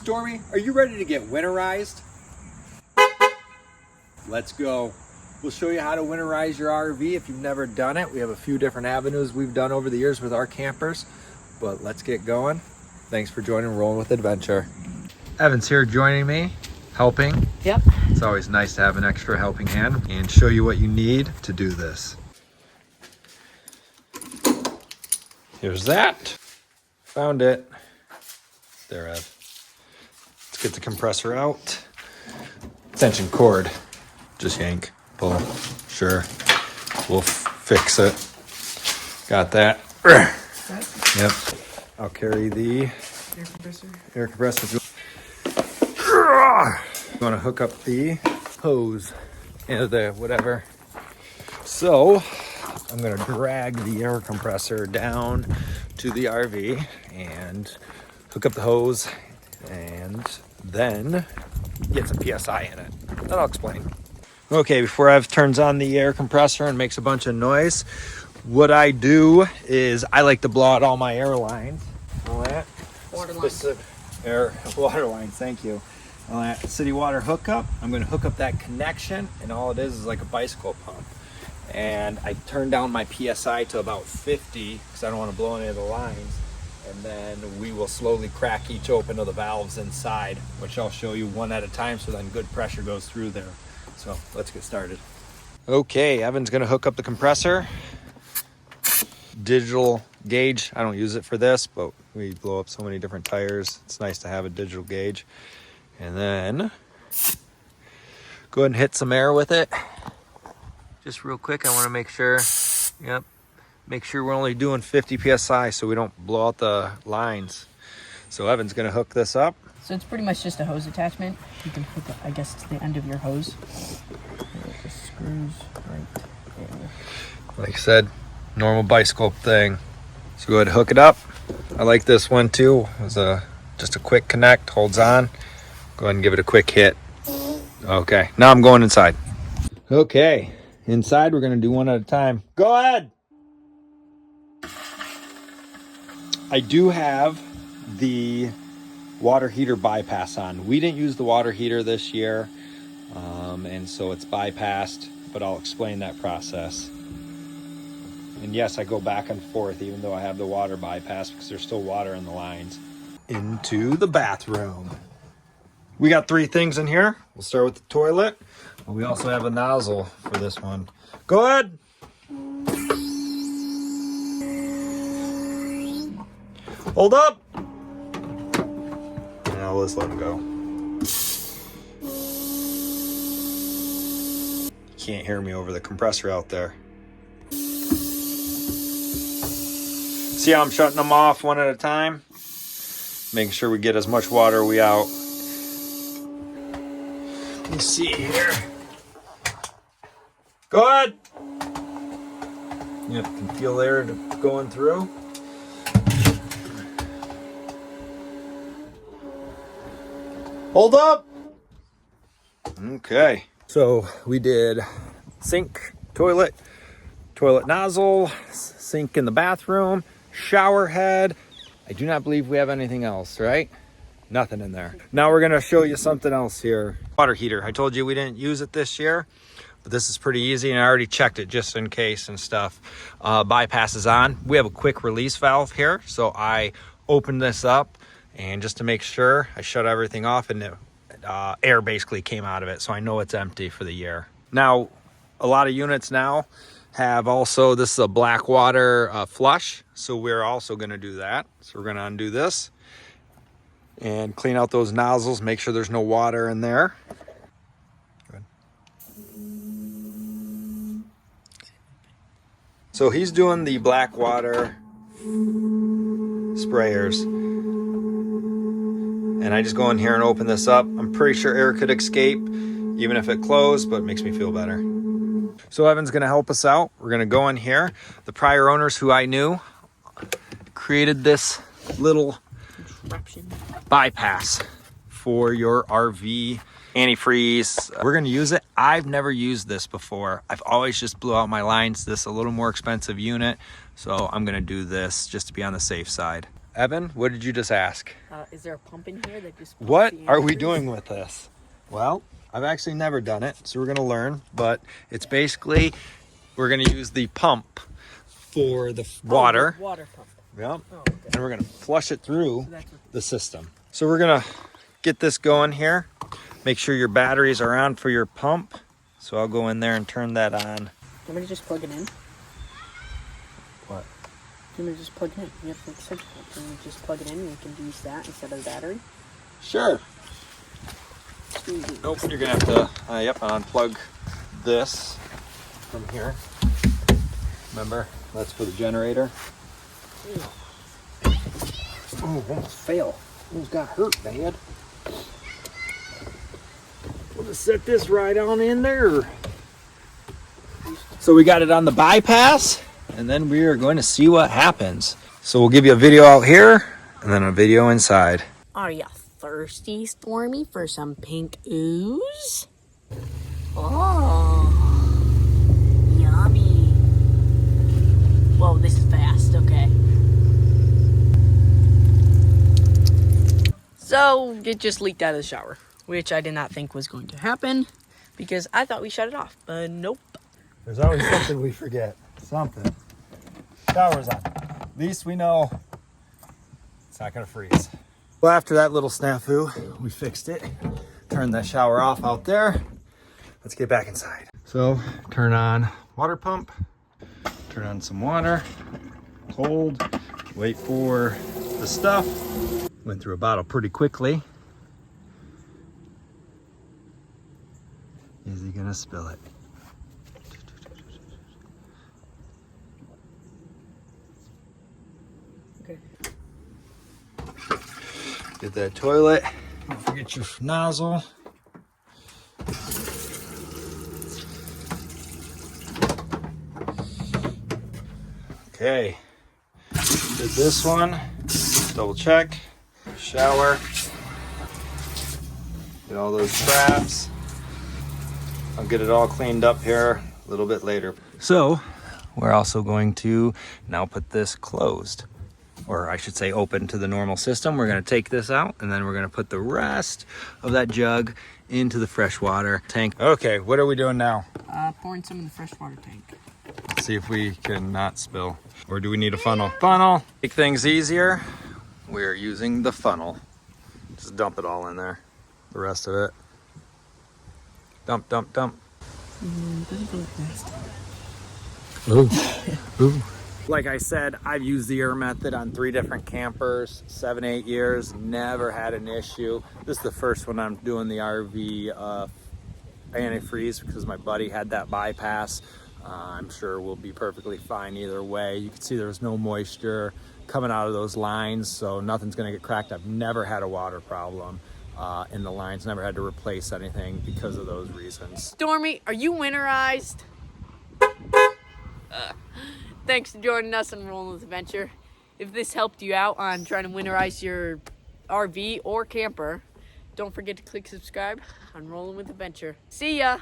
Stormy, are you ready to get winterized? Let's go. We'll show you how to winterize your RV if you've never done it. We have a few different avenues we've done over the years with our campers, but let's get going. Thanks for joining Rolling with Adventure. Evan's here joining me, helping. Yep. It's always nice to have an extra helping hand and show you what you need to do this. Here's that. Found it. There, Ev. Let's get the compressor out. Tension cord. Just yank, pull. Sure. We'll fix it. Got that. Yep. I'll carry the air compressor. I'm gonna hook up the hose and the whatever. So I'm gonna drag the air compressor down to the RV and hook up the hose and then get some PSI in it. Then I'll explain. Okay, before Ev turns on the air compressor and makes a bunch of noise, what I do is I like to blow out all my air lines. All that. Water lines. Water lines, thank you. All that city water hookup. I'm going to hook up that connection, and all it is like a bicycle pump. And I turn down my PSI to about 50 because I don't want to blow any of the lines. And then we will slowly crack each open of the valves inside, which I'll show you one at a time so then good pressure goes through there. So let's get started. Okay, Evan's gonna hook up the compressor. Digital gauge, I don't use it for this, but we blow up so many different tires. It's nice to have a digital gauge. And then go ahead and hit some air with it. Just real quick, I wanna make sure, yep. Make sure we're only doing 50 PSI so we don't blow out the lines. So Evan's gonna hook this up. So it's pretty much just a hose attachment. You can hook it, I guess, to the end of your hose. It just screws right there. Like I said, normal bicycle thing. So go ahead and hook it up. I like this one too. It's just a quick connect, holds on. Go ahead and give it a quick hit. Okay, now I'm going inside. Okay, inside we're gonna do one at a time. Go ahead. I do have the water heater bypass on. We didn't use the water heater this year, and so it's bypassed, but I'll explain that process. And yes, I go back and forth even though I have the water bypass because there's still water in the lines. Into the bathroom. We got 3 things in here. We'll start with the toilet. We also have a nozzle for this one. Go ahead. Hold up. Now let's let him go. Can't hear me over the compressor out there. See how I'm shutting them off one at a time? Making sure we get as much water we out. Let me see here. Go ahead. You can feel air going through. Hold up. Okay. So we did sink, toilet nozzle, sink in the bathroom, shower head. I do not believe we have anything else, right? Nothing in there. Now we're gonna show you something else here. Water heater. I told you we didn't use it this year, but this is pretty easy and I already checked it just in case and stuff. Bypass is on. We have a quick release valve here. So I opened this up and just to make sure I shut everything off and air basically came out of it. So I know it's empty for the year. Now, a lot of units now have also, this is a black water flush. So we're also gonna do that. So we're gonna undo this and clean out those nozzles, make sure there's no water in there. Good. So he's doing the black water sprayers. And I just go in here and open this up. I'm pretty sure air could escape even if it closed, but it makes me feel better. So Evan's gonna help us out. We're gonna go in here. The prior owners who I knew created this little bypass for your RV antifreeze. We're gonna use it. I've never used this before. I've always just blew out my lines. This is a little more expensive unit, so I'm gonna do this just to be on the safe side. Evan, what did you just ask? Is there a pump in here that just... What are we doing with this? Well, I've actually never done it, so we're going to learn. But it's basically, we're going to use the pump for the water. The water pump. Yep. Oh, okay. And we're going to flush it through So that's what... the system. So we're going to get this going here. Make sure your batteries are on for your pump. So I'll go in there and turn that on. You want me to just plug it in? What? You want me to just plug it in? You have to accept it. Can you just plug it in and you can use that instead of the battery? Sure. Nope, you're gonna have to, unplug this from here. Remember, that's for the generator. Oh, almost fell. Almost got hurt, bad. We'll just set this right on in there. So we got it on the bypass, and then we are going to see what happens. So we'll give you a video out here, and then a video inside. Are you thirsty, Stormy, for some pink ooze? Oh, yummy. Whoa, this is fast, okay. So, it just leaked out of the shower, which I did not think was going to happen because I thought we shut it off, but nope. There's always something we forget. Something. Shower's on. At least we know it's not going to freeze. Well, after that little snafu, we fixed it. Turned that shower off out there. Let's get back inside. So, turn on water pump. Turn on some water. Cold. Wait for the stuff. Went through a bottle pretty quickly. Is he gonna spill it? Okay. Get that toilet. Don't forget your nozzle. Okay. Did this one. Double check. Shower. Get all those traps. I'll get it all cleaned up here a little bit later. So we're also going to now put this closed, or I should say open to the normal system. We're going to take this out and then we're going to put the rest of that jug into the freshwater tank. Okay, what are we doing now? Pouring some in the freshwater tank. Let's see if we can not spill. Or do we need a funnel? Funnel. Make things easier. We're using the funnel. Just dump it all in there. The rest of it. Dump, dump, dump. Ooh. Ooh. Like I said, I've used the air method on 3 different campers, 7, 8 years, never had an issue. This is the first one I'm doing the RV antifreeze because my buddy had that bypass. I'm sure we'll be perfectly fine either way. You can see there's no moisture coming out of those lines, so nothing's gonna get cracked. I've never had a water problem in the lines, never had to replace anything because of those reasons. Stormy, are you winterized? Thanks for joining us on Rolling with Adventure. If this helped you out on trying to winterize your RV or camper, don't forget to click subscribe on Rolling with Adventure. See ya!